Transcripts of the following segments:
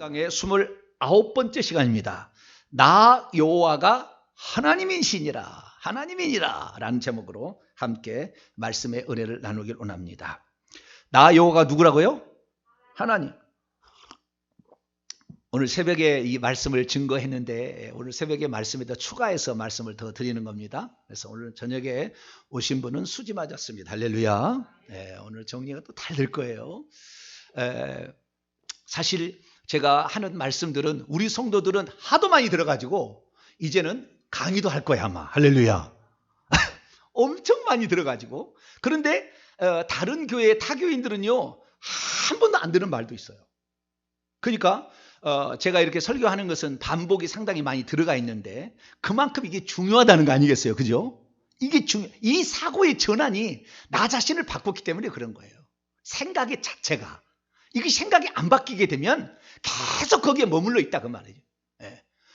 강의 29번째 시간입니다. 나 여호와가 하나님이시니라 하나님이니라 라는 제목으로 함께 말씀의 은혜를 나누길 원합니다. 나 여호와가 누구라고요? 하나님. 오늘 새벽에 이 말씀을 증거했는데 오늘 새벽에 말씀에 더 추가해서 말씀을 더 드리는 겁니다. 그래서 오늘 저녁에 오신 분은 수지 맞았습니다. 할렐루야. 오늘 정리가 또 다를 거예요. 사실 제가 하는 말씀들은 우리 성도들은 하도 많이 들어가지고 이제는 강의도 할 거야 아마. 할렐루야. 엄청 많이 들어가지고. 그런데 다른 교회 타교인들은요 한 번도 안 들은 말도 있어요. 그러니까 제가 이렇게 설교하는 것은 반복이 상당히 많이 들어가 있는데 그만큼 이게 중요하다는 거 아니겠어요? 그죠? 이 사고의 전환이 나 자신을 바꿨기 때문에 그런 거예요. 생각의 자체가. 이게 생각이 안 바뀌게 되면 계속 거기에 머물러 있다 그 말이에요.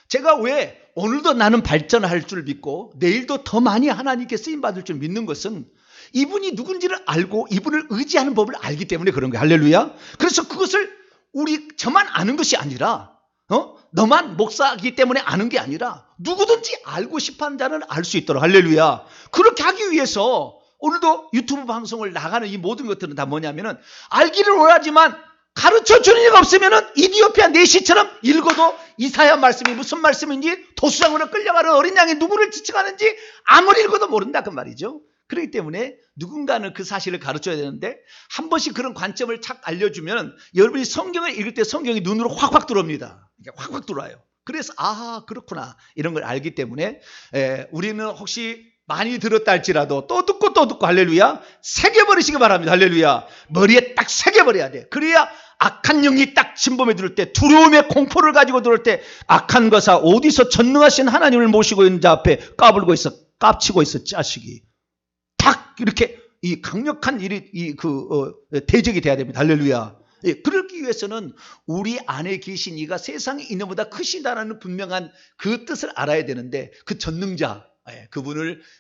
제가 왜 오늘도 나는 발전할 줄 믿고 내일도 더 많이 하나님께 쓰임받을 줄 믿는 것은 이분이 누군지를 알고 이분을 의지하는 법을 알기 때문에 그런 거예요. 할렐루야. 그래서 그것을 저만 아는 것이 아니라 너만 목사이기 때문에 아는 게 아니라 누구든지 알고 싶어하는 자는 알 수 있도록. 할렐루야. 그렇게 하기 위해서 오늘도 유튜브 방송을 나가는 이 모든 것들은 다 뭐냐면은 알기를 원하지만 가르쳐주는 이가 없으면은 이디오피아 내시처럼 읽어도 이사야 말씀이 무슨 말씀인지 도수장으로 끌려가는 어린 양이 누구를 지칭하는지 아무리 읽어도 모른다 그 말이죠. 그렇기 때문에 누군가는 그 사실을 가르쳐야 되는데 한 번씩 그런 관점을 착 알려주면 여러분이 성경을 읽을 때 성경이 눈으로 확확 들어옵니다. 확확 들어와요. 그래서 그렇구나 이런 걸 알기 때문에 우리는 혹시 많이 들었다 할지라도 또 듣고 할렐루야 새겨버리시기 바랍니다. 할렐루야. 머리에 딱 새겨버려야 돼. 그래야 악한 영이 딱 침범해 들을 때 두려움의 공포를 가지고 들을 때 악한 거사 어디서 전능하신 하나님을 모시고 있는 자 앞에 깝치고 있어 자식이 딱 이렇게 이 강력한 대적이 돼야 됩니다. 할렐루야. 그러기 위해서는 우리 안에 계신 이가 세상에 있는 보다 크시다라는 분명한 그 뜻을 알아야 되는데 그 전능자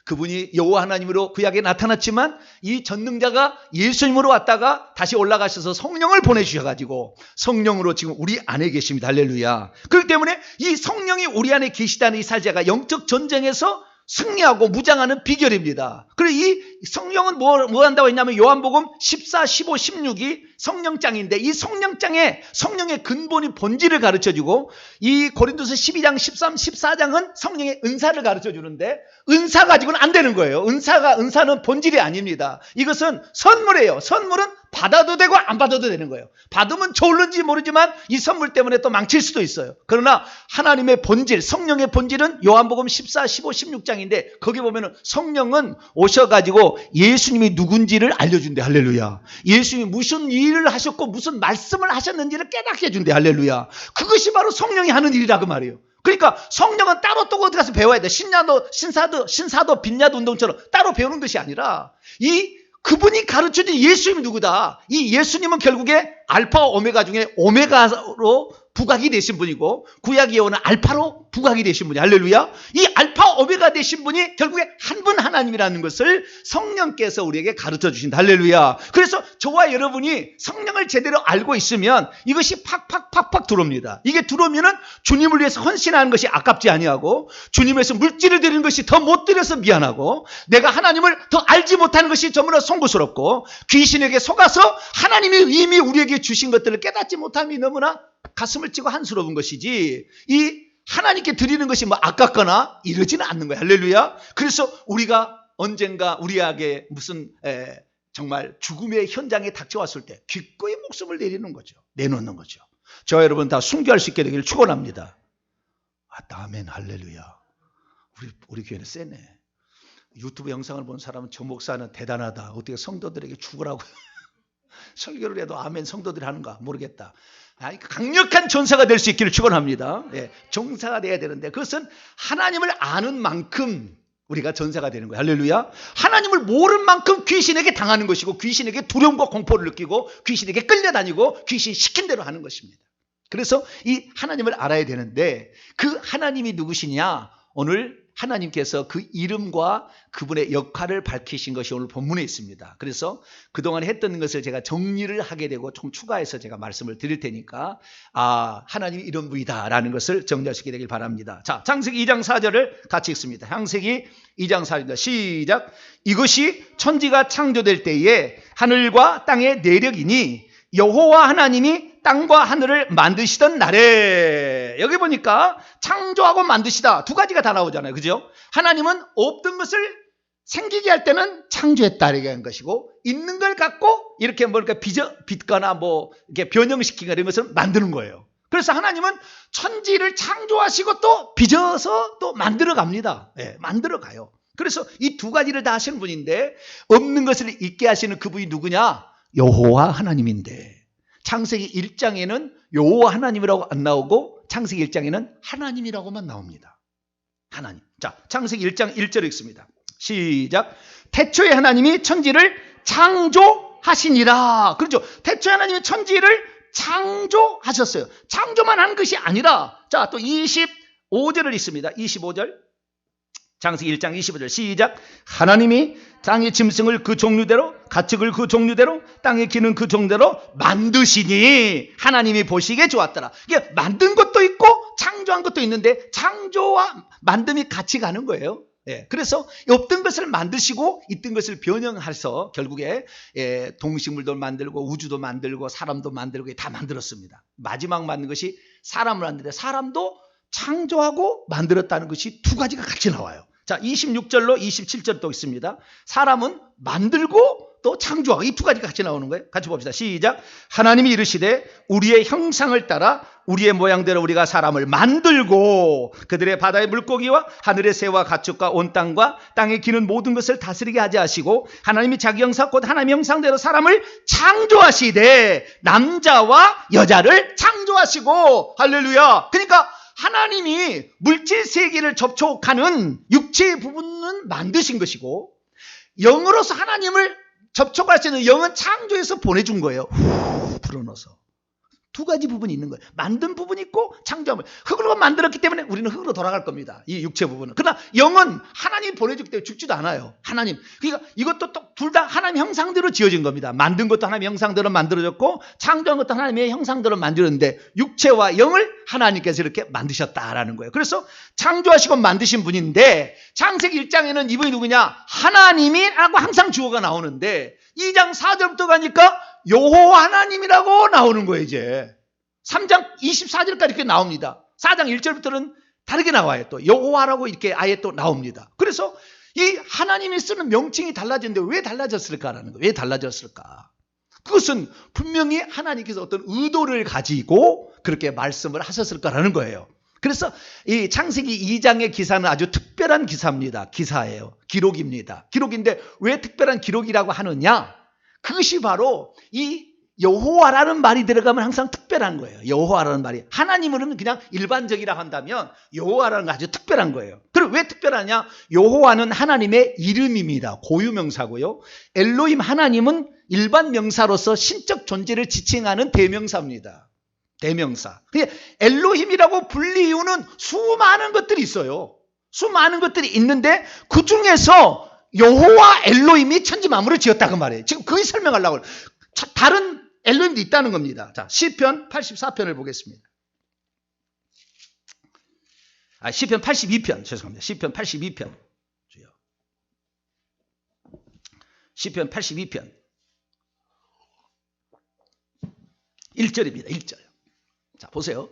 그분이 여호와 하나님으로 구약에 나타났지만 이 전능자가 예수님으로 왔다가 다시 올라가셔서 성령을 보내주셔가지고 성령으로 지금 우리 안에 계십니다. 할렐루야. 그렇기 때문에 이 성령이 우리 안에 계시다는 이 사실자가 영적 전쟁에서 승리하고 무장하는 비결입니다. 그리고 이 성령은 뭐 한다고 했냐면 요한복음 14, 15, 16이 성령장인데 이 성령장에 성령의 근본이 본질을 가르쳐주고 이 고린도서 12장, 13, 14장은 성령의 은사를 가르쳐주는데 은사 가지고는 안 되는 거예요. 은사는 본질이 아닙니다. 이것은 선물이에요. 선물은 받아도 되고 안 받아도 되는 거예요. 받으면 좋을는지 모르지만 이 선물 때문에 또 망칠 수도 있어요. 그러나 하나님의 본질, 성령의 본질은 요한복음 14, 15, 16장인데 거기 보면은 성령은 오셔가지고 예수님이 누군지를 알려준대. 할렐루야. 예수님이 무슨 일을 하셨고 무슨 말씀을 하셨는지를 깨닫게 해준대. 할렐루야. 그것이 바로 성령이 하는 일이라 그 말이에요. 그러니까 성령은 따로 또 어디 가서 배워야 돼. 신사도 빈야도 운동처럼 따로 배우는 것이 아니라 그분이 가르쳐준 예수님이 누구다. 이 예수님은 결국에 알파와 오메가 중에 오메가로 부각이 되신 분이고 구약 예언은 알파로 부각이 되신 분이. 할렐루야. 이 알파 오메가 되신 분이 결국에 한 분 하나님이라는 것을 성령께서 우리에게 가르쳐 주신다. 할렐루야. 그래서 저와 여러분이 성령을 제대로 알고 있으면 이것이 팍팍 들어옵니다. 이게 들어오면은 주님을 위해서 헌신하는 것이 아깝지 아니하고 주님에서 물질을 드리는 것이 더 못 드려서 미안하고 내가 하나님을 더 알지 못하는 것이 저무나 송구스럽고 귀신에게 속아서 하나님이 이미 우리에게 주신 것들을 깨닫지 못함이 너무나 가슴을 찌고 한스러운 것이지 이 하나님께 드리는 것이 뭐 아깝거나 이러지는 않는 거예요. 할렐루야. 그래서 우리가 언젠가 우리에게 무슨 정말 죽음의 현장에 닥쳐왔을 때 기꺼이 목숨을 내놓는 거죠. 저와 여러분 다 순교할 수 있게 되기를 축원합니다. 아멘. 할렐루야. 우리 교회는 세네. 유튜브 영상을 본 사람은 저 목사는 대단하다. 어떻게 성도들에게 죽으라고 설교를 해도 아멘 성도들이 하는가 모르겠다. 강력한 전사가 될 수 있기를 축원합니다. 전사가 돼야 되는데 그것은 하나님을 아는 만큼 우리가 전사가 되는 거예요. 할렐루야. 하나님을 모르는 만큼 귀신에게 당하는 것이고 귀신에게 두려움과 공포를 느끼고 귀신에게 끌려다니고 귀신 시킨 대로 하는 것입니다. 그래서 이 하나님을 알아야 되는데 그 하나님이 누구시냐? 오늘 하나님께서 그 이름과 그분의 역할을 밝히신 것이 오늘 본문에 있습니다. 그래서 그동안 했던 것을 제가 정리를 하게 되고 좀 추가해서 제가 말씀을 드릴 테니까 하나님이 이런 분이다라는 것을 정리하시게 되길 바랍니다. 자, 창세기 2장 4절을 같이 읽습니다. 창세기 2장 4절입니다. 시작. 이것이 천지가 창조될 때에 하늘과 땅의 내력이니 여호와 하나님이 땅과 하늘을 만드시던 날에, 여기 보니까 창조하고 만드시다 두 가지가 다 나오잖아요. 그죠? 하나님은 없던 것을 생기게 할 때는 창조했다 이렇게 한 것이고, 있는 걸 갖고 이렇게 뭐니까 빚거나 뭐 이렇게 변형시키거나 이런 것을 만드는 거예요. 그래서 하나님은 천지를 창조하시고 또 빚어서 또 만들어 갑니다. 네, 만들어 가요. 그래서 이 두 가지를 다 하시는 분인데, 없는 것을 있게 하시는 그분이 누구냐? 여호와 하나님인데, 창세기 1장에는 여호와 하나님이라고 안 나오고 창세기 1장에는 하나님이라고만 나옵니다. 하나님. 자, 창세기 1장 1절 읽습니다. 시작. 태초에 하나님이 천지를 창조하시니라. 그렇죠. 태초에 하나님이 천지를 창조하셨어요. 창조만 한 것이 아니라, 자, 또 25절을 읽습니다. 25절. 창세기 1장 25절 시작. 하나님이 땅의 짐승을 그 종류대로, 가축을 그 종류대로, 땅의 기는 그 종대로 만드시니 하나님이 보시기에 좋았더라. 이게 만든 것도 있고 창조한 것도 있는데, 창조와 만듦이 같이 가는 거예요. 예, 그래서 없던 것을 만드시고 있던 것을 변형해서 결국에 동식물도 만들고 우주도 만들고 사람도 만들고 다 만들었습니다. 마지막 만든 것이 사람을 만드는데, 사람도 창조하고 만들었다는 것이 두 가지가 같이 나와요. 자, 26절로 27절도 있습니다. 사람은 만들고 또 창조하고 이 두 가지가 같이 나오는 거예요. 같이 봅시다. 시작. 하나님이 이르시되 우리의 형상을 따라 우리의 모양대로 우리가 사람을 만들고 그들의 바다의 물고기와 하늘의 새와 가축과 온 땅과 땅에 기는 모든 것을 다스리게 하지 하시고, 하나님이 자기 형상 곧 하나님의 형상대로 사람을 창조하시되 남자와 여자를 창조하시고, 할렐루야. 그러니까 하나님이 물질 세계를 접촉하는 육체의 부분은 만드신 것이고, 영으로서 하나님을 접촉할 수 있는 영은 창조해서 보내준 거예요. 불어넣어서. 두 가지 부분이 있는 거예요. 만든 부분이 있고 창조함을. 흙으로 만들었기 때문에 우리는 흙으로 돌아갈 겁니다. 이 육체 부분은. 그러나 영은 하나님이 보내주기 때문에 죽지도 않아요. 하나님. 그러니까 이것도 둘 다 하나님 형상대로 지어진 겁니다. 만든 것도 하나님 형상대로 만들어졌고 창조한 것도 하나님의 형상대로 만들었는데, 육체와 영을 하나님께서 이렇게 만드셨다라는 거예요. 그래서 창조하시고 만드신 분인데, 창세기 1장에는 이분이 누구냐? 하나님이라고 항상 주어가 나오는데 2장 4절부터 가니까 여호와 하나님이라고 나오는 거예요. 이제 3장 24절까지 이렇게 나옵니다. 4장 1절부터는 다르게 나와요. 또 여호와라고 이렇게 아예 또 나옵니다. 그래서 이 하나님이 쓰는 명칭이 달라졌는데 왜 달라졌을까라는 거예요. 왜 달라졌을까? 그것은 분명히 하나님께서 어떤 의도를 가지고 그렇게 말씀을 하셨을까라는 거예요. 그래서 이 창세기 2장의 기사는 아주 특별한 기사입니다. 기사예요. 기록입니다. 기록인데 왜 특별한 기록이라고 하느냐? 그것이 바로 이 여호와라는 말이 들어가면 항상 특별한 거예요. 여호와라는 말이. 하나님은 그냥 일반적이라 한다면 여호와라는 거 아주 특별한 거예요. 그럼 왜 특별하냐? 여호와는 하나님의 이름입니다. 고유명사고요. 엘로힘 하나님은 일반 명사로서 신적 존재를 지칭하는 대명사입니다. 대명사. 엘로힘이라고 불리 이유는 수많은 것들이 있어요. 수많은 것들이 있는데 그 중에서 여호와 엘로힘이 천지 만물을 지었다 그 말이에요. 지금 그걸 설명하려고. 다른 엘로힘도 있다는 겁니다. 자, 시편 84편을 보겠습니다. 시편 82편. 죄송합니다. 시편 82편. 시편 82편. 1절입니다. 1절. 자, 보세요.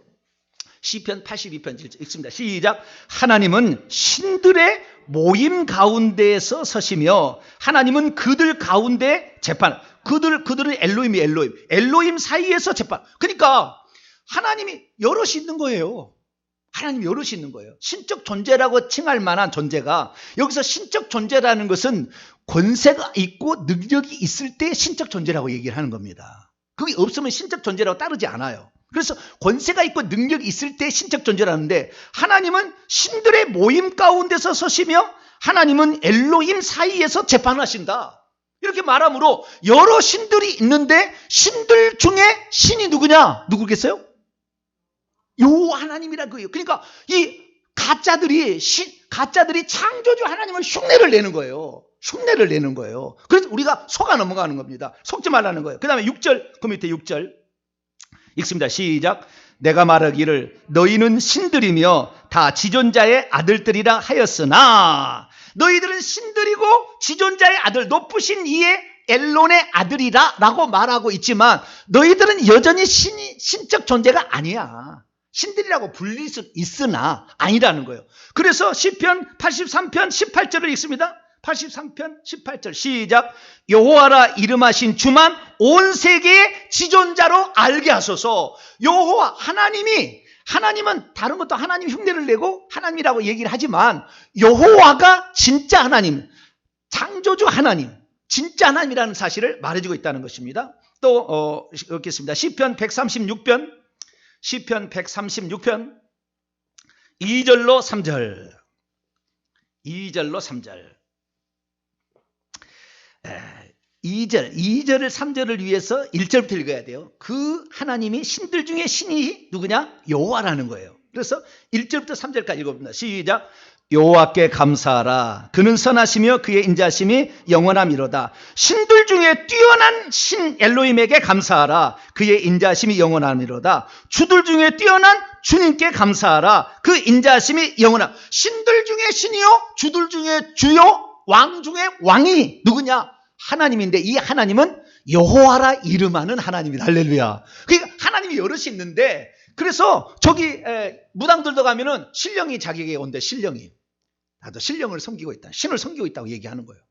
시편 82편 1절 읽습니다. 시작. 하나님은 신들의 모임 가운데에서 서시며 하나님은 그들 가운데 재판. 그들은 엘로힘이 엘로힘 사이에서 재판. 그러니까 하나님이 여럿이 있는 거예요. 하나님이 여럿이 있는 거예요. 신적 존재라고 칭할 만한 존재가, 여기서 신적 존재라는 것은 권세가 있고 능력이 있을 때 신적 존재라고 얘기를 하는 겁니다. 그게 없으면 신적 존재라고 따르지 않아요. 그래서 권세가 있고 능력이 있을 때 신적 존재라는데, 하나님은 신들의 모임 가운데서 서시며 하나님은 엘로힘 사이에서 재판하신다. 이렇게 말하므로 여러 신들이 있는데 신들 중에 신이 누구냐? 누구겠어요? 여호와 하나님이라는 거예요. 그러니까 이 가짜들이 가짜들이 창조주 하나님을 흉내를 내는 거예요. 흉내를 내는 거예요. 그래서 우리가 속아 넘어가는 겁니다. 속지 말라는 거예요. 그 다음에 6절, 그 밑에 6절 읽습니다. 시작. 내가 말하기를 너희는 신들이며 다 지존자의 아들들이라 하였으나 너희들은 신들이고 지존자의 아들, 높으신 이의 엘론의 아들이라 라고 말하고 있지만 너희들은 여전히 신적 존재가 아니야. 신들이라고 불릴 수 있으나 아니라는 거예요. 그래서 시편 83편 18절을 읽습니다. 83편 18절 시작. 여호와라 이름하신 주만 온 세계의 지존자로 알게 하소서. 여호와 하나님은 다른 것도 하나님 흉내를 내고 하나님이라고 얘기를 하지만 여호와가 진짜 하나님, 창조주 하나님, 진짜 하나님이라는 사실을 말해주고 있다는 것입니다. 또 읽겠습니다. 시편 136편 2절로 3절 2절을 3절을 위해서 1절부터 읽어야 돼요. 그 하나님이 신들 중에 신이 누구냐? 여호와라는 거예요. 그래서 1절부터 3절까지 읽어봅니다. 시작. 여호와께 감사하라. 그는 선하시며 그의 인자심이 영원함이로다. 신들 중에 뛰어난 신 엘로힘에게 감사하라. 그의 인자심이 영원함이로다. 주들 중에 뛰어난 주님께 감사하라. 그 인자심이 영원함. 신들 중에 신이요, 주들 중에 주요, 왕 중에 왕이 누구냐? 하나님인데 이 하나님은 여호와라 이름하는 하나님이다. 할렐루야. 그러니까 하나님이 여럿이 있는데 그래서 저기 무당들도 가면은 신령이 자기에게 온대. 신령이. 나도 신령을 섬기고 있다. 신을 섬기고 있다고 얘기하는 거예요.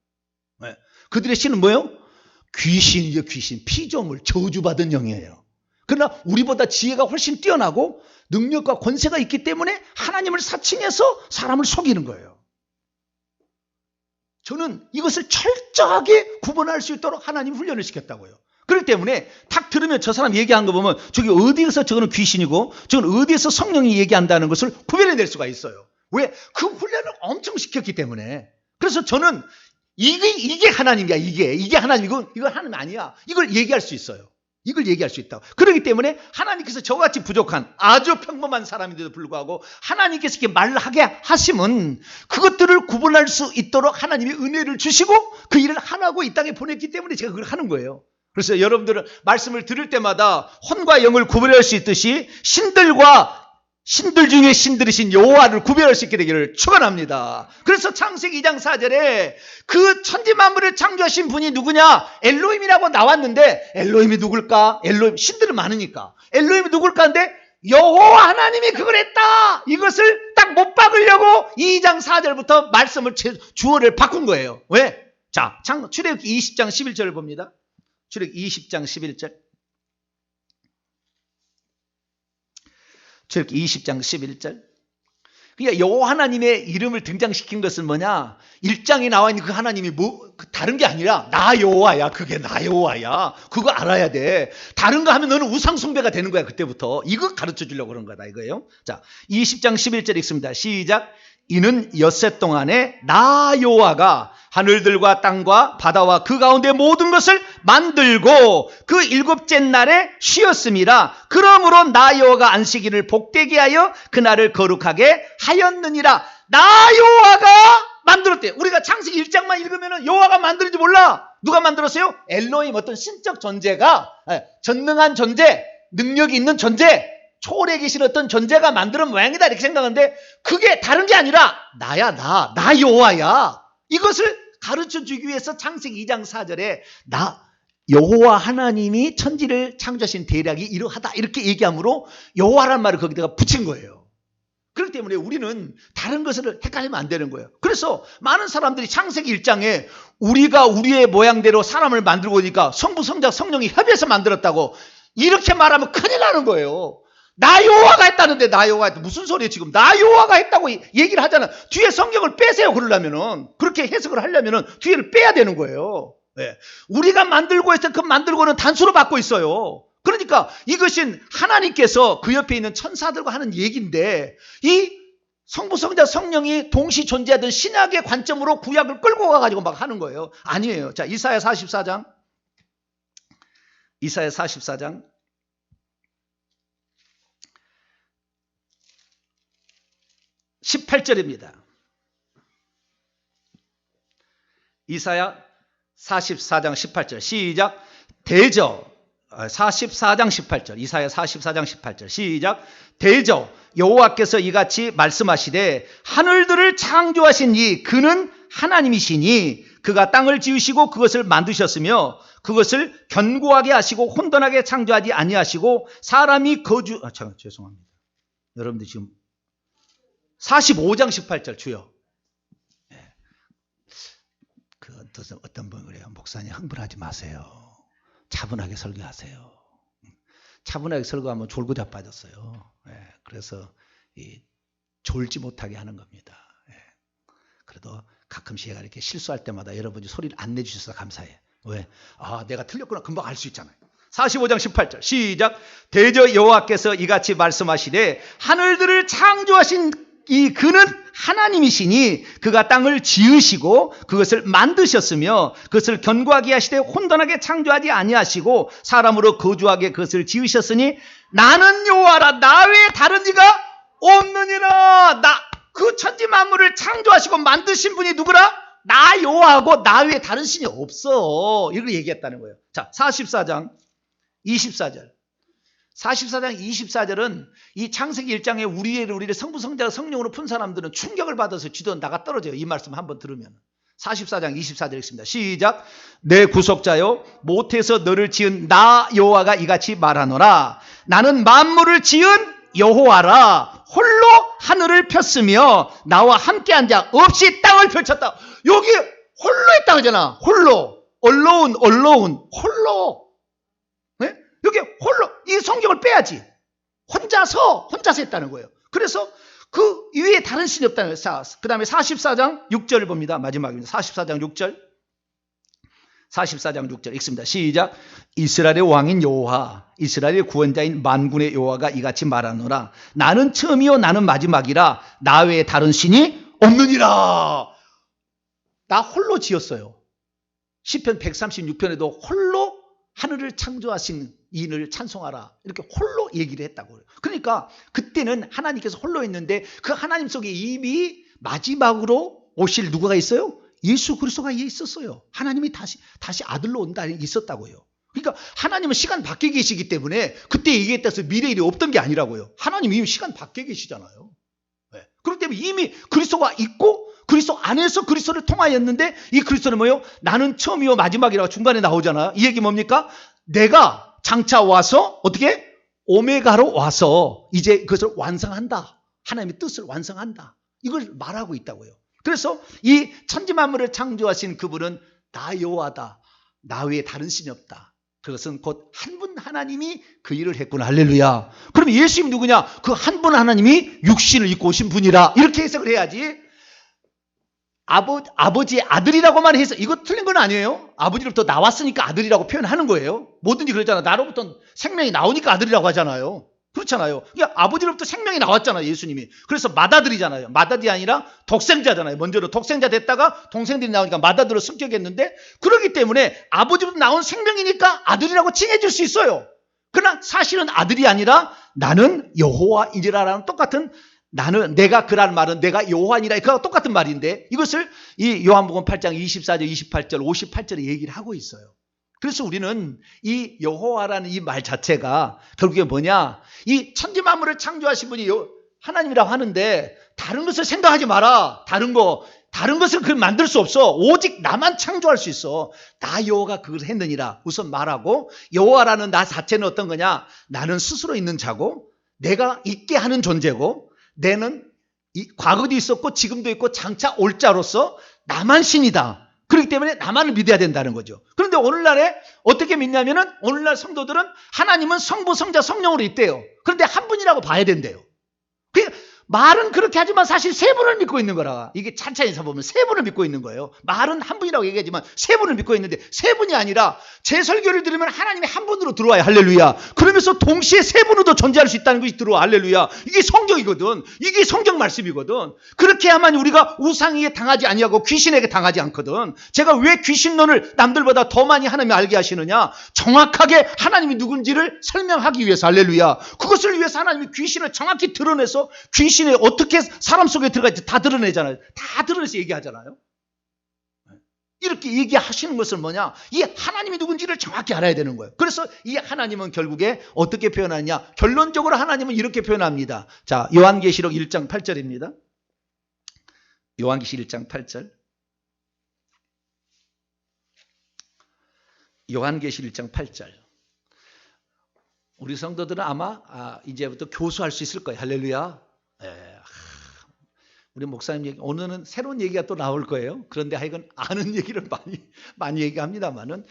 네. 그들의 신은 뭐예요? 귀신이요, 귀신. 피조물, 저주받은 영이에요. 그러나 우리보다 지혜가 훨씬 뛰어나고 능력과 권세가 있기 때문에 하나님을 사칭해서 사람을 속이는 거예요. 저는 이것을 철저하게 구분할 수 있도록 하나님 훈련을 시켰다고요. 그렇기 때문에 탁 들으면 저 사람 얘기한 거 보면 저기 어디에서 저거는 귀신이고 저건 어디에서 성령이 얘기한다는 것을 구별해낼 수가 있어요. 왜? 그 훈련을 엄청 시켰기 때문에. 그래서 저는 이게 하나님이야. 이게 하나님이고 이건 하나님 아니야. 이걸 얘기할 수 있어요. 이걸 얘기할 수 있다고. 그렇기 때문에 하나님께서 저같이 부족한 아주 평범한 사람인데도 불구하고 하나님께서 이렇게 말을 하게 하시면 그것들을 구분할 수 있도록 하나님이 은혜를 주시고 그 일을 하라고 이 땅에 보냈기 때문에 제가 그걸 하는 거예요. 그래서 여러분들은 말씀을 들을 때마다 혼과 영을 구별할 수 있듯이 신들 중에 신들이신 여호와를 구별할 수 있게 되기를 축원합니다. 그래서 창세기 2장 4절에 그 천지 만물을 창조하신 분이 누구냐? 엘로힘이라고 나왔는데 엘로힘이 누굴까? 엘로힘, 신들은 많으니까 엘로힘이 누굴까 하는데 여호와 하나님이 그걸 했다. 이것을 딱 못 박으려고 2장 4절부터 말씀을 주어를 바꾼 거예요. 왜? 자, 출애굽기 20장 11절을 봅니다. 출애굽기 20장 11절. 출애굽기 20장 11절. 그러니까 여호와 하나님의 이름을 등장시킨 것은 뭐냐? 1장에 나와 있는 그 하나님이 다른 게 아니라 나 여호와야. 그게 나 여호와야. 그거 알아야 돼. 다른 거 하면 너는 우상 숭배가 되는 거야. 그때부터. 이거 가르쳐 주려고 그런 거다 이거예요. 자, 20장 11절 읽습니다. 시작. 이는 엿새 동안에 나 여호와가 하늘들과 땅과 바다와 그 가운데 모든 것을 만들고 그 일곱째 날에 쉬었음이라. 그러므로 나 여호와가 안식일을 복되게 하여 그날을 거룩하게 하였느니라. 나 여호와가 만들었대. 우리가 창세기 1장만 읽으면 여호와가 만드는지 몰라. 누가 만들었어요? 엘로힘, 어떤 신적 존재가, 전능한 존재, 능력이 있는 존재, 초월에 계신 어떤 존재가 만드는 모양이다 이렇게 생각하는데 그게 다른 게 아니라 나야. 나 여호와야. 이것을 가르쳐 주기 위해서 창세기 2장 4절에 여호와 하나님이 천지를 창조하신 대략이 이러하다 이렇게 얘기하므로 여호와란 말을 거기다가 붙인 거예요. 그렇기 때문에 우리는 다른 것을 헷갈리면 안 되는 거예요. 그래서 많은 사람들이 창세기 1장에 우리가 우리의 모양대로 사람을 만들고 오니까 성부, 성자, 성령이 협의해서 만들었다고 이렇게 말하면 큰일 나는 거예요. 나 여호와가 했다는데 나 여호와가 했다. 무슨 소리예요 지금. 나 여호와가 했다고 얘기를 하잖아. 뒤에 성경을 빼세요. 그러려면은. 그렇게 해석을 하려면은 뒤를 빼야 되는 거예요. 네. 우리가 만들고 해서 그 만들고는 단수로 받고 있어요. 그러니까 이것은 하나님께서 그 옆에 있는 천사들과 하는 얘기인데 이 성부, 성자, 성령이 동시 존재하던 신약의 관점으로 구약을 끌고 가가지고 막 하는 거예요. 아니에요. 자, 이사야 44장 18절입니다. 이사야 44장 18절 시작. 대저 44장 18절 이사야 44장 18절 시작. 대저 여호와께서 이같이 말씀하시되 하늘들을 창조하신 이 그는 하나님이시니 그가 땅을 지으시고 그것을 만드셨으며 그것을 견고하게 하시고 혼돈하게 창조하지 아니하시고 사람이 죄송합니다. 여러분들 지금 45장 18절 주여. 어떤 분이 그래요. 목사님 흥분하지 마세요. 차분하게 설교하세요. 차분하게 설교하면 졸고 자빠졌어요. 그래서 졸지 못하게 하는 겁니다. 그래도 가끔씩 제가 이렇게 실수할 때마다 여러분이 소리를 안 내주셔서 감사해요. 왜? 내가 틀렸구나 금방 알 수 있잖아요. 45장 18절 시작. 대저 여호와께서 이같이 말씀하시되 하늘들을 창조하신 이 그는 하나님이시니 그가 땅을 지으시고 그것을 만드셨으며 그것을 견고하게 하시되 혼돈하게 창조하지 아니하시고 사람으로 거주하게 그것을 지으셨으니 나는 여호와라 나 외에 다른 이가 없느니라. 그 천지 만물을 창조하시고 만드신 분이 누구라? 나 여호와하고 나 외에 다른 신이 없어. 이걸 얘기했다는 거예요. 자, 44장 24절 44장 24절은 이 창세기 1장에 우리를 성부 성자 성령으로 푼 사람들은 충격을 받아서 지도 나가 떨어져요. 이 말씀 한번 들으면 44장 24절 읽습니다. 시작. 내 구속자여 모태에서 너를 지은 나 여호와가 이같이 말하노라. 나는 만물을 지은 여호와라. 홀로 하늘을 폈으며 나와 함께한 자 없이 땅을 펼쳤다. 여기 홀로 했다 그러잖아. 홀로 alone 홀로. 여기 홀로 이 성경을 빼야지. 혼자서 했다는 거예요. 그래서 그 위에 다른 신이 없다는 거예요. 그 다음에 44장 6절을 봅니다. 마지막입니다. 44장 6절 44장 6절 읽습니다. 시작. 이스라엘의 왕인 여호와 이스라엘의 구원자인 만군의 여호와가 이같이 말하노라. 나는 처음이요 나는 마지막이라 나 외에 다른 신이 없느니라. 나 홀로 지었어요. 시편 136편에도 홀로 하늘을 창조하신 이인을 찬송하라. 이렇게 홀로 얘기를 했다고. 그러니까 그때는 하나님께서 홀로 있는데 그 하나님 속에 이미 마지막으로 오실 누구가 있어요? 예수 그리스도가 있었어요. 하나님이 다시 아들로 온다 있었다고요. 그러니까 하나님은 시간 밖에 계시기 때문에 그때 얘기했다서 미래 일이 없던 게 아니라고요. 하나님이 이미 시간 밖에 계시잖아요. 네. 그렇기 때문에 이미 그리스도가 있고 그리스도 안에서 그리스도를 통하였는데 이 그리스도는 뭐예요? 나는 처음이요 마지막이라고 중간에 나오잖아요. 이 얘기 뭡니까? 내가 장차 와서 어떻게? 오메가로 와서 이제 그것을 완성한다. 하나님의 뜻을 완성한다. 이걸 말하고 있다고요. 그래서 이 천지만물을 창조하신 그분은 나 여호와다. 나 외에 다른 신이 없다. 그것은 곧 한 분 하나님이 그 일을 했구나. 할렐루야. 그럼 예수님이 누구냐? 그 한 분 하나님이 육신을 입고 오신 분이라. 이렇게 해석을 해야지. 아버지의 아들이라고만 해서 이거 틀린 건 아니에요. 아버지로부터 나왔으니까 아들이라고 표현하는 거예요. 뭐든지 그러잖아. 나로부터 생명이 나오니까 아들이라고 하잖아요. 그렇잖아요. 그러니까 아버지로부터 생명이 나왔잖아요. 예수님이. 그래서 맏아들이잖아요. 맏아들이 아니라 독생자잖아요. 먼저는 독생자 됐다가 동생들이 나오니까 맏아들로 승격했는데 그렇기 때문에 아버지로부터 나온 생명이니까 아들이라고 칭해줄 수 있어요. 그러나 사실은 아들이 아니라 나는 여호와이리라라는 똑같은 내가 그란 말은 내가 여호와니라 그와 똑같은 말인데 이것을 이 요한복음 8장 24절, 28절, 58절에 얘기를 하고 있어요. 그래서 우리는 이 여호와라는 이 말 자체가 결국에 뭐냐? 이 천지만물을 창조하신 분이 하나님이라고 하는데 다른 것을 생각하지 마라. 다른 것을 그 만들 수 없어. 오직 나만 창조할 수 있어. 나 여호와가 그걸 했느니라. 우선 말하고 여호와라는 나 자체는 어떤 거냐? 나는 스스로 있는 자고 내가 있게 하는 존재고 내는 과거도 있었고 지금도 있고 장차 올 자로서 나만 신이다. 그렇기 때문에 나만을 믿어야 된다는 거죠. 그런데 오늘날에 어떻게 믿냐면은 오늘날 성도들은 하나님은 성부, 성자, 성령으로 있대요. 그런데 한 분이라고 봐야 된대요. 말은 그렇게 하지만 사실 세 분을 믿고 있는 거라. 이게 찬찬히서 보면 세 분을 믿고 있는 거예요. 말은 한 분이라고 얘기하지만 세 분을 믿고 있는데 세 분이 아니라 제 설교를 들으면 하나님이 한 분으로 들어와요. 할렐루야. 그러면서 동시에 세 분으로도 존재할 수 있다는 것이 들어와. 할렐루야. 이게 성경이거든. 이게 성경 말씀이거든. 그렇게 해야만 우리가 우상에게 당하지 아니하고 귀신에게 당하지 않거든. 제가 왜 귀신론을 남들보다 더 많이 하나님이 알게 하시느냐? 정확하게 하나님이 누군지를 설명하기 위해서. 할렐루야. 그것을 위해서 하나님이 귀신을 정확히 드러내서 귀신이 어떻게 사람 속에 들어갈지 다 드러내잖아요. 다 드러내서 얘기하잖아요. 이렇게 얘기하시는 것은 뭐냐? 이 하나님이 누군지를 정확히 알아야 되는 거예요. 그래서 이 하나님은 결국에 어떻게 표현하냐? 결론적으로 하나님은 이렇게 표현합니다. 자, 요한계시록 1장 8절입니다. 요한계시록 1장 8절. 요한계시록 1장 8절. 우리 성도들은 아마 이제부터 교수할 수 있을 거예요. 할렐루야. 우리 목사님 얘기, 오늘은 새로운 얘기가 또 나올 거예요. 그런데 하여간 아는 얘기를 많이 얘기합니다만은,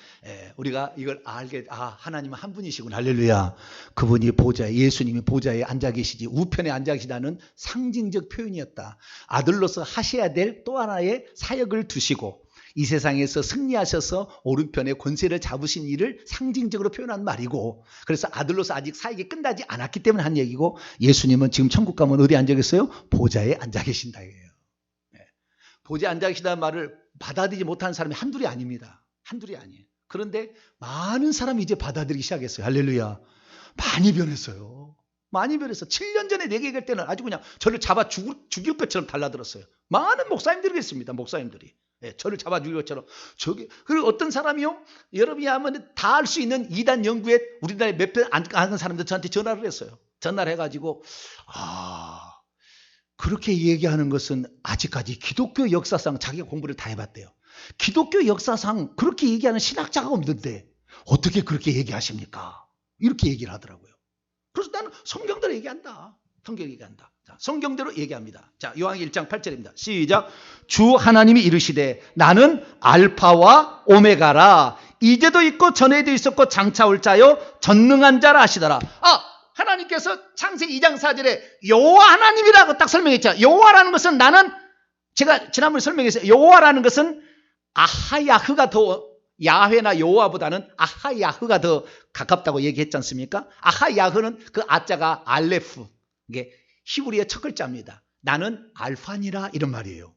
우리가 이걸 알게, 하나님은 한 분이시군. 할렐루야. 그분이 보좌에, 예수님이 보좌에 앉아 계시지, 우편에 앉아 계시다는 상징적 표현이었다. 아들로서 하셔야 될 또 하나의 사역을 두시고, 이 세상에서 승리하셔서 오른편에 권세를 잡으신 일을 상징적으로 표현한 말이고, 그래서 아들로서 아직 사역이 끝나지 않았기 때문에 한 얘기고, 예수님은 지금 천국 가면 어디 앉아 계세요? 보좌에 앉아 계신다 이거예요. 보좌에 앉아 계시다는 말을 받아들이지 못하는 사람이 한둘이 아닙니다. 한둘이 아니에요. 그런데 많은 사람이 이제 받아들이기 시작했어요. 할렐루야. 많이 변했어요. 많이 변해서 7년 전에 내게 얘기할 때는 아주 그냥 저를 잡아 죽일 것처럼 달라들었어요. 많은 목사님들이 있습니다. 목사님들이. 저를 잡아 죽일 것처럼. 그리고 어떤 사람이요? 여러분이 하면 다 알 수 있는 이단 연구에 우리나라에 몇 편 안 가는 사람들 저한테 전화를 했어요. 전화를 해가지고, 그렇게 얘기하는 것은 아직까지 기독교 역사상 자기가 공부를 다 해봤대요. 기독교 역사상 그렇게 얘기하는 신학자가 없는데 어떻게 그렇게 얘기하십니까? 이렇게 얘기를 하더라고요. 그래서 나는 성경대로 얘기한다. 성경 얘기한다. 자, 성경대로 얘기합니다. 자, 요한계시록 1장 8절입니다. 시작. 주 하나님이 이르시되 나는 알파와 오메가라. 이제도 있고 전에도 있었고 장차 올 자요 전능한 자라 하시더라. 하나님께서 창세기 2장 4절에 여호와 하나님이라고 딱 설명했죠. 여호와라는 것은 제가 지난번에 설명했어요. 여호와라는 것은 아하야흐가 더, 야훼나 여호와보다는 아하야흐가 더 가깝다고 얘기했지 않습니까? 아하야흐는 그 아자가 알레프, 이게 히브리의 첫 글자입니다. 나는 알파니라 이런 말이에요.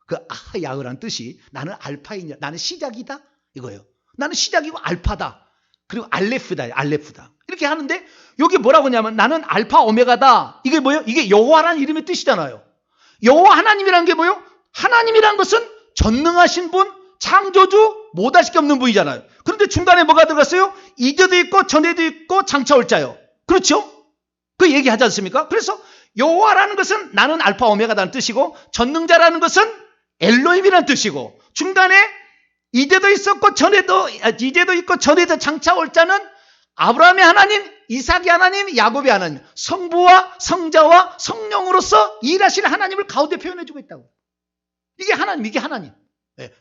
그 아하야흐라는 뜻이 나는 알파이냐, 나는 시작이다 이거예요. 나는 시작이고 알파다. 그리고 알레프다. 이렇게 하는데 여기 뭐라고 하냐면 나는 알파 오메가다. 이게 뭐예요? 이게 여호와라는 이름의 뜻이잖아요. 여호와 하나님이라는 게 뭐예요? 하나님이라는 것은 전능하신 분, 창조주, 못할 게 없는 분이잖아요. 그런데 중간에 뭐가 들어갔어요? 이제도 있고 전에도 있고 장차 올 자요. 그렇죠? 그 얘기하지 않습니까? 그래서 여호와라는 것은 나는 알파 오메가다는 뜻이고, 전능자라는 것은 엘로힘이라는 뜻이고, 중간에 이제도 있고 전에도 장차 올 자는 아브라함의 하나님, 이삭의 하나님, 야곱의 하나님, 성부와 성자와 성령으로서 일하시는 하나님을 가운데 표현해주고 있다고. 이게 하나님.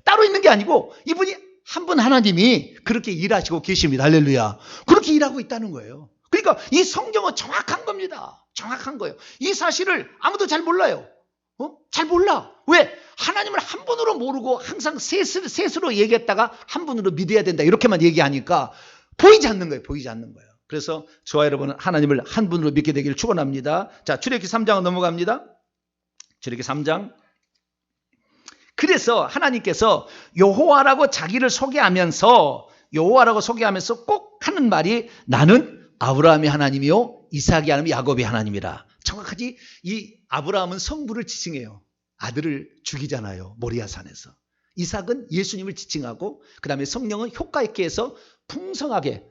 따로 있는 게 아니고 이분이 한 분 하나님이 그렇게 일하시고 계십니다. 할렐루야. 그렇게 일하고 있다는 거예요. 그러니까 이 성경은 정확한 겁니다. 정확한 거예요. 이 사실을 아무도 잘 몰라요. 잘 몰라. 왜? 하나님을 한 분으로 모르고 항상 셋으로 얘기했다가 한 분으로 믿어야 된다 이렇게만 얘기하니까 보이지 않는 거예요. 그래서 저와 여러분은 하나님을 한 분으로 믿게 되기를 축원합니다. 자, 출애굽기 3장으로 넘어갑니다. 출애굽기 3장. 그래서 하나님께서 여호와라고 자기를 소개하면서 꼭 하는 말이 나는 아브라함의 하나님이요 이삭의 하나님, 야곱의 하나님이라. 정확하지. 이 아브라함은 성부를 지칭해요. 아들을 죽이잖아요. 모리아산에서. 이삭은 예수님을 지칭하고, 그 다음에 성령은 효과 있게 해서 풍성하게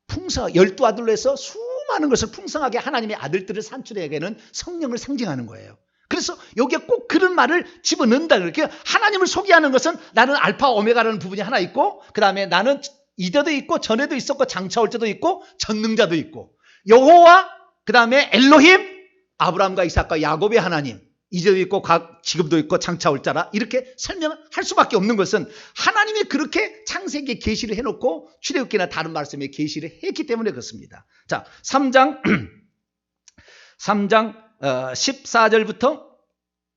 12아들로 해서 수많은 것을 풍성하게 하나님의 아들들을 산출해야되는 성령을 상징하는 거예요. 그래서 여기에 꼭 그런 말을 집어넣는다. 그렇게 하나님을 소개하는 것은 나는 알파 오메가라는 부분이 하나 있고, 그 다음에 나는 이제도 있고 전에도 있었고 장차 올 때도 있고 전능자도 있고, 여호와, 그 다음에 엘로힘, 아브라함과 이삭과 야곱의 하나님, 이제도 있고 지금도 있고 장차 올 자라. 이렇게 설명할 수밖에 없는 것은 하나님이 그렇게 창세기에 계시를 해놓고 출애굽기나 다른 말씀에 계시를 했기 때문에 그렇습니다. 자, 3장 14절부터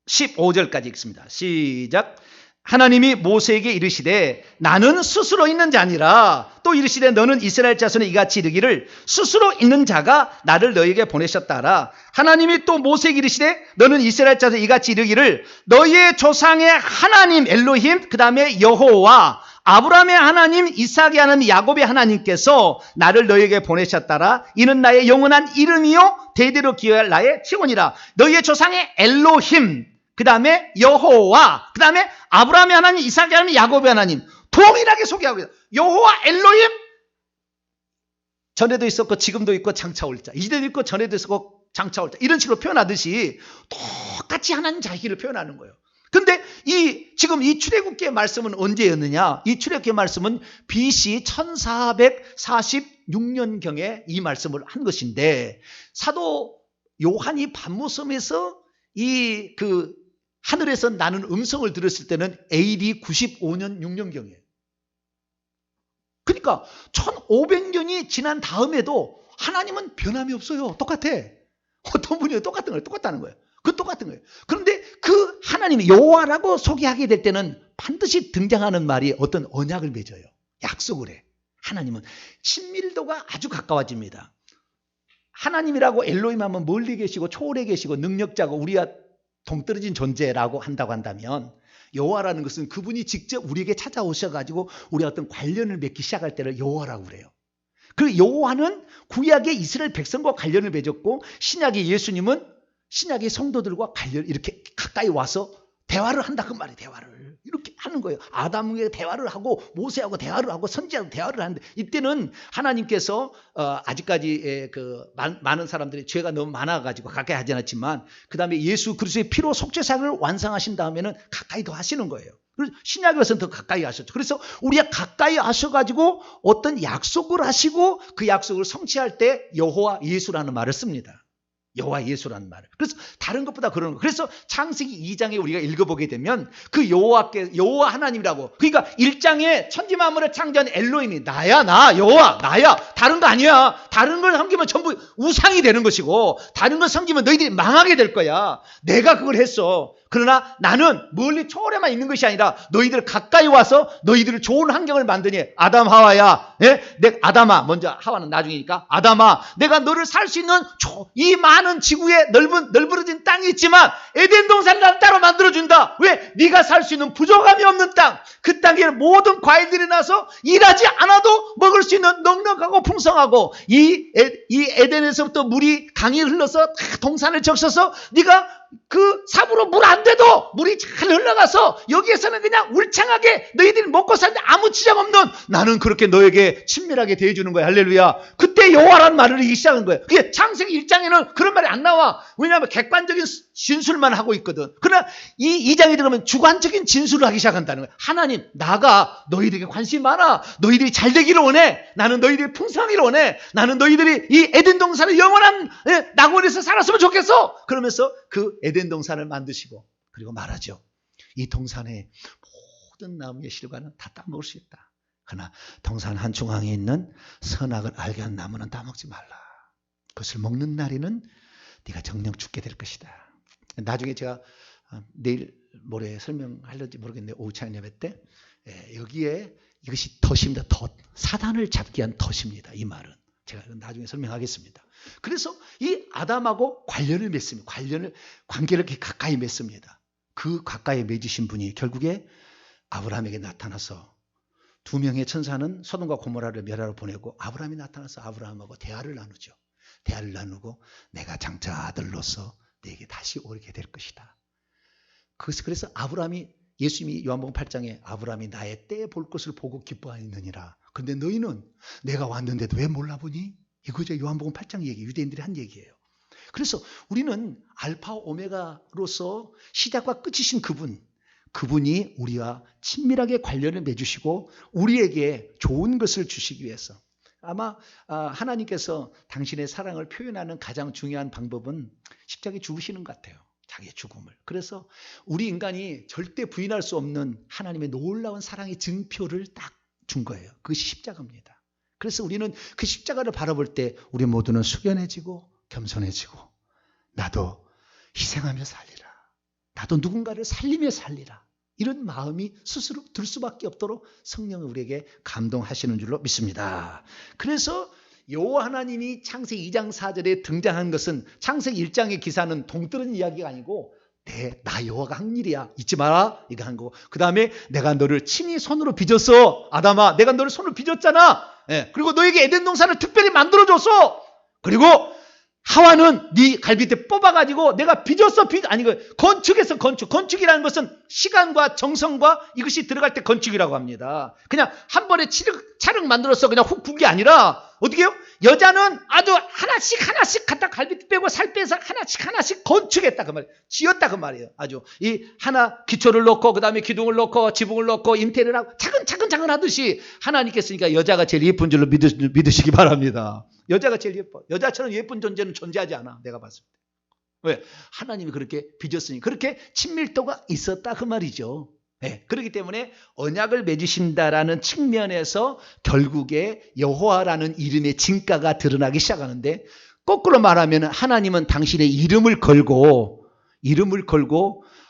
15절까지 읽습니다. 시작. 하나님이 모세에게 이르시되 나는 스스로 있는 자 아니라, 또 이르시되 너는 이스라엘 자손에 이같이 이르기를 스스로 있는 자가 나를 너에게 보내셨다라. 하나님이 또 모세에게 이르시되 너는 이스라엘 자손에 이같이 이르기를 너희의 조상의 하나님 엘로힘, 그 다음에 여호와, 아브라함의 하나님, 이삭의 하나님, 야곱의 하나님께서 나를 너에게 보내셨다라. 이는 나의 영원한 이름이요 대대로 기여할 나의 책원이라. 너희의 조상의 엘로힘, 그 다음에 여호와, 그 다음에 아브라함의 하나님, 이삭의 하나님, 야곱의 하나님 동일하게 소개하고 있어요. 여호와 엘로힘, 전에도 있었고 지금도 있고 장차 올 자, 이제도 있고 전에도 있었고 장차 올 자, 이런 식으로 표현하듯이 똑같이 하나님 자기를 표현하는 거예요. 근데 지금 이 출애굽기의 말씀은 언제였느냐? 이 출애굽기의 말씀은 BC 1446년경에 이 말씀을 한 것인데, 사도 요한이 밤모섬에서 하늘에서 나는 음성을 들었을 때는 AD 95년 6년경이에요. 그러니까 1500년이 지난 다음에도 하나님은 변함이 없어요. 똑같아. 어떤 분이 똑같은 거예요. 똑같다는 거예요. 그 똑같은 거예요. 그런데 그 하나님이 여호와라고 소개하게 될 때는 반드시 등장하는 말이 어떤 언약을 맺어요. 약속을 해. 하나님은 친밀도가 아주 가까워집니다. 하나님이라고 엘로힘 하면 멀리 계시고 초월해 계시고 능력자고 우리가 동떨어진 존재라고 한다고 한다면, 여호와라는 것은 그분이 직접 우리에게 찾아오셔가지고 우리가 어떤 관련을 맺기 시작할 때를 여호와라고 그래요. 그 여호와는 구약의 이스라엘 백성과 관련을 맺었고, 신약의 예수님은 신약의 성도들과 이렇게 가까이 와서 대화를 한다 그 말이에요. 대화를 이렇게 하는 거예요. 아담과 대화를 하고 모세하고 대화를 하고 선지자하고 대화를 하는데, 이때는 하나님께서 아직까지 많은 사람들이 죄가 너무 많아가지고 가까이 하지 않았지만, 그 다음에 예수 그리스도의 피로 속죄사를 완성하신 다음에는 가까이 더 하시는 거예요. 그래서 신약에 와서는 더 가까이 하셨죠. 그래서 우리가 가까이 하셔가지고 어떤 약속을 하시고 그 약속을 성취할 때 여호와 예수라는 말을 씁니다. 여호와 예수라는 말을. 그래서 다른 것보다 그런 거. 그래서 창세기 2장에 우리가 읽어보게 되면 그 여호와 하나님이라고, 그러니까 1장에 천지 만물을 창조한 엘로힘이 나야, 나 여호와 나야, 다른 거 아니야. 다른 걸 섬기면 전부 우상이 되는 것이고, 다른 걸 섬기면 너희들이 망하게 될 거야. 내가 그걸 했어. 그러나 나는 멀리 초월에만 있는 것이 아니라 너희들 가까이 와서 너희들을 좋은 환경을 만드니, 아담 하와야, 아담아, 먼저 하와는 나중이니까, 아담아, 내가 너를 살 수 있는 이 많은 지구에 널브러진 땅이 있지만 에덴 동산을 나는 따로 만들어준다. 왜? 네가 살 수 있는 부족함이 없는 땅, 그 땅에 모든 과일들이 나서 일하지 않아도 먹을 수 있는 넉넉하고 풍성하고, 이 에덴에서부터 물이 강이 흘러서 동산을 적셔서 네가 그 삽으로 물 안 돼도 물이 잘 흘러가서 여기에서는 그냥 울창하게 너희들이 먹고 사는데 아무 지장 없는, 나는 그렇게 너에게 친밀하게 대해주는 거야. 할렐루야. 그때 여호와라는 말을 하기 시작한 거예요. 그게 창세기 1장에는 그런 말이 안 나와. 왜냐하면 객관적인 진술만 하고 있거든. 그러나 이 2장에 들어가면 주관적인 진술을 하기 시작한다는 거예요. 하나님, 나가 너희들에게 관심이 많아. 너희들이 잘 되기를 원해. 나는 너희들이 풍성하기를 원해. 나는 너희들이 이 에덴 동산의 영원한 낙원에서 살았으면 좋겠어. 그러면서 그 에덴 동산을 만드시고, 그리고 말하죠. 이 동산의 모든 나무의 실과는 다 따먹을 수 있다. 그러나 동산 한중앙에 있는 선악을 알게 한 나무는 따먹지 말라. 그것을 먹는 날에는 네가 정령 죽게 될 것이다. 나중에 제가 내일 모레 설명할지 모르겠는데, 오후 찬양 예배 때 여기에 이것이 덫입니다. 덫. 사단을 잡기 위한 덫입니다. 이 말은 제가 나중에 설명하겠습니다. 그래서 이 아담하고 관계를 맺습니다. 관계를 이렇게 가까이 맺습니다. 그 가까이 맺으신 분이 결국에 아브라함에게 나타나서, 두 명의 천사는 소돔과 고모라를 멸하러 보내고 아브라함이 나타나서 아브라함하고 대화를 나누죠. 대화를 나누고 내가 장차 아들로서 네게 다시 오게 될 것이다. 그래서 아브라함이, 예수님이 요한복음 8장에 아브라함이 나의 때 볼 것을 보고 기뻐하였느니라. 그런데 너희는 내가 왔는데도 왜 몰라보니? 이거죠. 요한복음 8장 얘기, 유대인들이 한 얘기예요. 그래서 우리는 알파 오메가로서 시작과 끝이신 그분이 우리와 친밀하게 관련을 맺으시고 우리에게 좋은 것을 주시기 위해서, 아마 하나님께서 당신의 사랑을 표현하는 가장 중요한 방법은 십자가에 죽으시는 것 같아요. 자기의 죽음을. 그래서 우리 인간이 절대 부인할 수 없는 하나님의 놀라운 사랑의 증표를 딱 준 거예요. 그것이 십자가입니다. 그래서 우리는 그 십자가를 바라볼 때 우리 모두는 숙연해지고 겸손해지고, 나도 희생하며 살리라, 나도 누군가를 살리며 살리라, 이런 마음이 스스로 들 수밖에 없도록 성령이 우리에게 감동하시는 줄로 믿습니다. 그래서 여호와 하나님이 창세기 2장 4절에 등장한 것은, 창세기 1장의 기사는 동떨어진 이야기가 아니고 나 여호와가 한 일이야, 잊지 마라, 이거 한 거고, 그 다음에 내가 너를 친히 손으로 빚었어. 아담아, 내가 너를 손으로 빚었잖아. 그리고 너에게 에덴 동산을 특별히 만들어줬어. 그리고 하와는 네 갈비뼈 뽑아가지고 내가 빚었어. 아니, 건축에서 건축. 건축이라는 것은 시간과 정성과 이것이 들어갈 때 건축이라고 합니다. 그냥 한 번에 차륵 만들어서 그냥 훅 분 게 아니라 어떻게 해요? 여자는 아주 하나씩 갖다 갈비뼈 빼고 살 빼서 하나씩 건축했다 그 말이에요. 지었다 그 말이에요. 아주 이 하나 기초를 놓고 그 다음에 기둥을 놓고 지붕을 놓고 인테리어를 하고 차근차근 하듯이 하나님께서니까 여자가 제일 예쁜 줄로 믿으시기 바랍니다. 여자가 제일 예뻐. 여자처럼 예쁜 존재는 존재하지 않아. 내가 봤을 때. 왜? 하나님이 그렇게 빚었으니 그렇게 친밀도가 있었다 그 말이죠. 네, 그렇기 때문에 언약을 맺으신다라는 측면에서 결국에 여호와라는 이름의 진가가 드러나기 시작하는데, 거꾸로 말하면 하나님은 당신의 이름을 걸고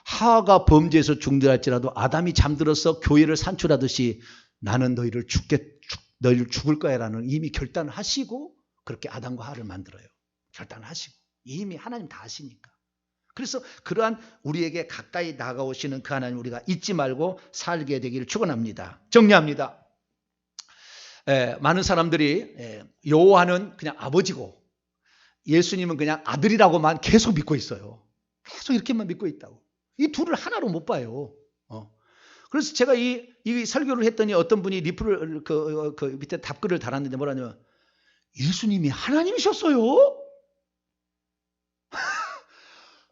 하와가 범죄에서 죽는할지라도 아담이 잠들어서 교회를 산출하듯이 나는 너희를 죽을 거야 라는 이미 결단을 하시고 그렇게 아담과 하와를 만들어요. 결단을 하시고 이미 하나님 다 아시니까. 그래서 그러한 우리에게 가까이 다가오시는 그 하나님 우리가 잊지 말고 살게 되기를 축원합니다. 정리합니다. 많은 사람들이 여호와는 그냥 아버지고 예수님은 그냥 아들이라고만 계속 믿고 있어요. 계속 이렇게만 믿고 있다고. 이 둘을 하나로 못 봐요. 그래서 제가 이 설교를 했더니 어떤 분이 리플을 그 밑에 답글을 달았는데 뭐라냐면 예수님이 하나님이셨어요?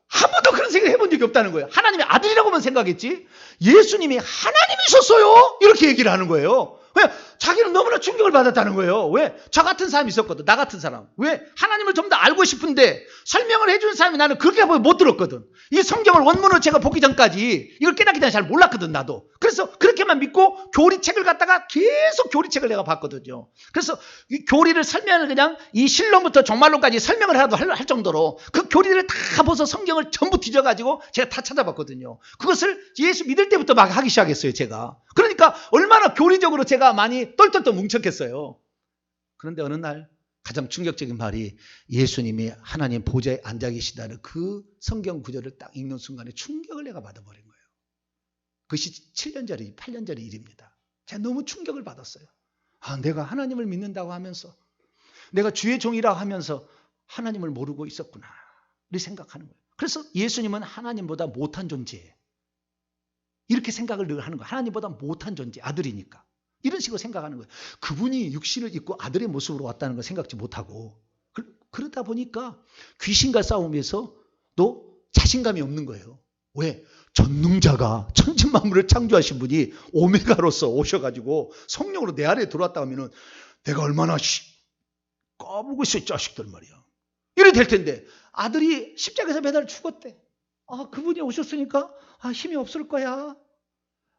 한 번도 그런 생각 해본 적이 없다는 거예요. 하나님의 아들이라고만 생각했지 예수님이 하나님이셨어요? 이렇게 얘기를 하는 거예요. 왜? 자기는 너무나 충격을 받았다는 거예요. 왜? 저 같은 사람이 있었거든. 나 같은 사람. 왜? 하나님을 좀 더 알고 싶은데 설명을 해주는 사람이 나는 그렇게 못 들었거든. 이 성경을 원문으로 제가 보기 전까지 이걸 깨닫기 전에 잘 몰랐거든 나도. 그래서 그렇게만 믿고 교리책을 갖다가 계속 교리책을 내가 봤거든요. 그래서 이 교리를 설명을 그냥 이 실론부터 종말론까지 설명을 할 정도로 그 교리를 다 보서 성경을 전부 뒤져가지고 제가 다 찾아봤거든요. 그것을 예수 믿을 때부터 막 하기 시작했어요 제가. 그러니까 얼마나 교리적으로 제가 많이 똘똘똘 뭉쳤겠어요. 그런데 어느 날 가장 충격적인 말이 예수님이 하나님 보좌에 앉아 계시다는 그 성경 구절을 딱 읽는 순간에 충격을 내가 받아버린 거예요. 그것이 7년 전에 8년 전의 일입니다. 제가 너무 충격을 받았어요. 내가 하나님을 믿는다고 하면서 내가 주의 종이라고 하면서 하나님을 모르고 있었구나 이렇게 생각하는 거예요. 그래서 예수님은 하나님보다 못한 존재예요. 이렇게 생각을 늘 하는 거예요. 하나님보다 못한 존재, 아들이니까. 이런 식으로 생각하는 거예요. 그분이 육신을 입고 아들의 모습으로 왔다는 걸 생각지 못하고 그러다 보니까 귀신과 싸움에서 또 자신감이 없는 거예요. 왜? 전능자가 천지만물을 창조하신 분이 오메가로서 오셔가지고 성령으로 내 안에 들어왔다 하면은 내가 얼마나 까불고 있어 이 자식들 말이야. 이래 될 텐데 아들이 십자가에서 매달 죽었대. 그분이 오셨으니까 힘이 없을 거야.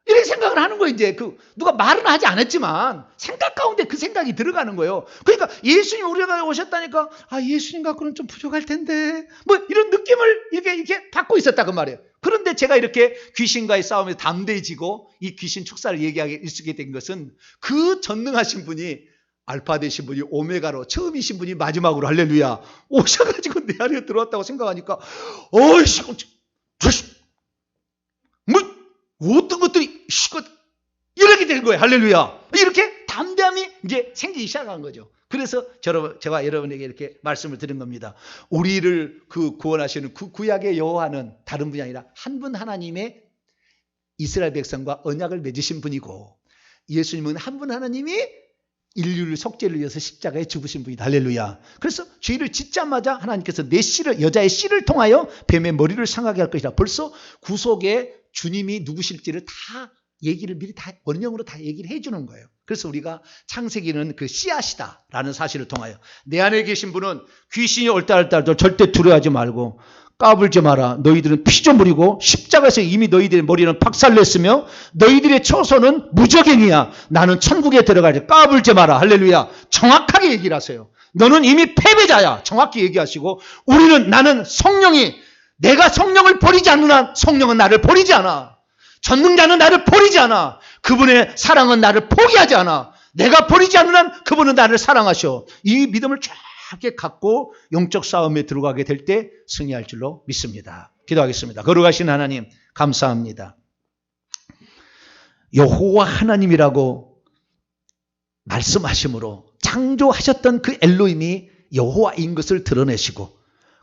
이렇게 생각을 하는 거예요. 이제 누가 말은 하지 않았지만 생각 가운데 그 생각이 들어가는 거예요. 그러니까 예수님 우리가 오셨다니까 예수님 갖고는 좀 부족할 텐데 뭐 이런 느낌을 이렇게 받고 있었다 그 말이에요. 그런데 제가 이렇게 귀신과의 싸움에 담대해지고 이 귀신 축사를 얘기하게 있게 된 것은 그 전능하신 분이 알파 되신 분이 오메가로 처음이신 분이 마지막으로 할렐루야 오셔가지고 내 안에 들어왔다고 생각하니까 어이씨 뭐 어떤 것들이 이렇게 된 거예요. 할렐루야. 이렇게 담대함이 이제 생기기 시작한 거죠. 그래서 제가 여러분에게 이렇게 말씀을 드린 겁니다. 우리를 구원하시는 구약의 여호와는 다른 분이 아니라 한 분 하나님의 이스라엘 백성과 언약을 맺으신 분이고 예수님은 한 분 하나님이 인류를 속죄를 위해서 십자가에 죽으신 분이다. 할렐루야. 그래서 죄를 짓자마자 하나님께서 여자의 씨를 통하여 뱀의 머리를 상하게 할 것이다. 벌써 구속의 주님이 누구실지를 다 얘기를 미리 다 원령으로 다 얘기를 해주는 거예요. 그래서 우리가 창세기는 그 씨앗이다라는 사실을 통하여 내 안에 계신 분은 귀신이 올달달도 절대 두려워하지 말고 까불지 마라. 너희들은 피조물이고 십자가에서 이미 너희들의 머리는 박살냈으며 너희들의 처소는 무저갱이야. 나는 천국에 들어가지. 까불지 마라. 할렐루야. 정확하게 얘기를 하세요. 너는 이미 패배자야. 정확히 얘기하시고 나는 내가 성령을 버리지 않는 한 성령은 나를 버리지 않아. 전능자는 나를 버리지 않아. 그분의 사랑은 나를 포기하지 않아. 내가 버리지 않는 한 그분은 나를 사랑하셔. 이 믿음을 쫙게 갖고 영적 싸움에 들어가게 될 때 승리할 줄로 믿습니다. 기도하겠습니다. 거룩하신 하나님 감사합니다. 여호와 하나님이라고 말씀하심으로 창조하셨던 그 엘로힘이 여호와인 것을 드러내시고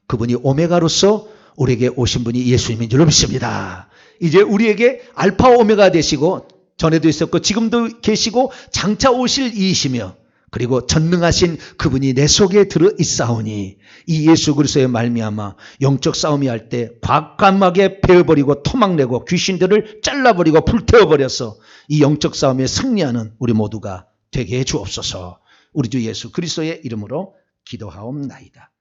그분이 오메가로서 우리에게 오신 분이 예수님인 줄 믿습니다. 이제 우리에게 알파 오메가 되시고 전에도 있었고 지금도 계시고 장차 오실 이이시며 그리고 전능하신 그분이 내 속에 들어 있사오니 이 예수 그리스도의 말미암아 영적 싸움이 할 때 과감하게 베어버리고 토막내고 귀신들을 잘라버리고 불태워버려서 이 영적 싸움에 승리하는 우리 모두가 되게 해 주옵소서. 우리 주 예수 그리스도의 이름으로 기도하옵나이다.